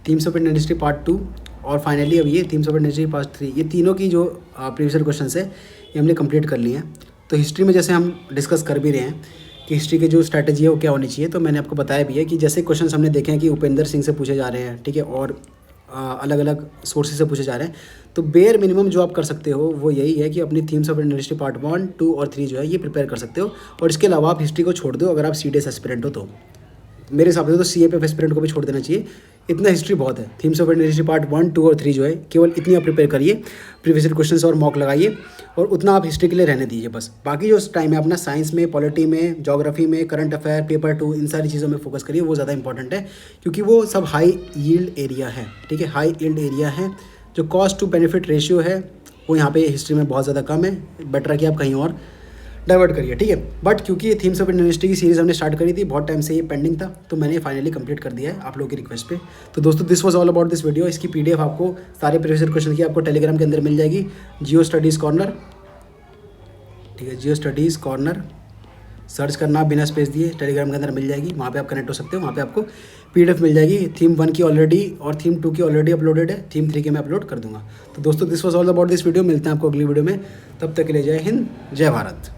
Speaker 1: themes of Indian history part 2 और फाइनली अब ये themes of Indian history part 3, ये तीनों की जो प्रीवियस क्वेश्चन है ये हमने कंप्लीट कर लिए हैं। तो हिस्ट्री में जैसे हम डिस्कस कर भी रहे हैं कि हिस्ट्री की जो स्ट्रैटेजी है वो क्या होनी चाहिए, तो मैंने आपको बताया भी है कि जैसे क्वेश्चन हमने देखे हैं कि उपेंद्र सिंह से पूछे जा रहे हैं, ठीक है, और अलग अलग सोर्सेज से पूछे जा रहे हैं। तो बेयर मिनिमम जो आप कर सकते हो वो यही है कि अपनी themes of Indian history part 1, 2 और 3 जो है ये प्रिपेयर कर सकते हो। और इसके अलावा आप हिस्ट्री को छोड़ दो अगर आप CDS एस्पिरेंट हो तो। मेरे हिसाब से तो CAPF एस्पिरेंट को भी छोड़ देना चाहिए, इतना हिस्ट्री बहुत है। Themes of Indian history part 1, 2 और 3 जो है केवल इतनी आप प्रिपेयर करिए, प्रीवियस क्वेश्चंस और मॉक लगाइए और उतना आप हिस्ट्री के लिए रहने दीजिए बस। बाकी जो टाइम है अपना साइंस में, पॉलिटी में, ज्योग्राफी में, करंट अफेयर, पेपर 2, इन सारी चीज़ों में फोकस करिए, वो ज़्यादा इंपॉर्टेंट है क्योंकि वो सब हाई यील्ड एरिया है, ठीक है, हाई यील्ड एरिया है। जो कॉस्ट टू बेनिफिट रेशियो है वो यहाँ पे हिस्ट्री में बहुत ज़्यादा कम है, बेटर है कि आप कहीं और डाइवर्ट करिए, ठीक है। बट क्योंकि ये थीम्स ऑफ इंडियन हिस्ट्री की सीरीज़ हमने स्टार्ट करी थी, बहुत टाइम से ये पेंडिंग था, तो मैंने फाइनली कंप्लीट कर दिया है आप लोगों की रिक्वेस्ट पे। तो दोस्तों this was all about this video. इसकी पीडीएफ आपको सारे प्रीवियस क्वेश्चन की आपको टेलीग्राम के अंदर मिल जाएगी, जियो स्टडीज़ कॉर्नर, ठीक है, जियो स्टडीज़ कॉर्नर सर्च करना बिना स्पेस दिए, टेलीग्राम के अंदर मिल जाएगी, वहाँ पे आप कनेक्ट हो सकते हो। वहाँ पे आपको पीडीएफ मिल जाएगी। थीम 1 की ऑलरेडी और थीम 2 की ऑलरेडी अपलोडेड है, थीम 3 की मैं अपलोड कर दूंगा। तो दोस्तों this was all about this video. मिलते हैं आपको अगली वीडियो में, तब तक के लिए जय हिंद, जय भारत।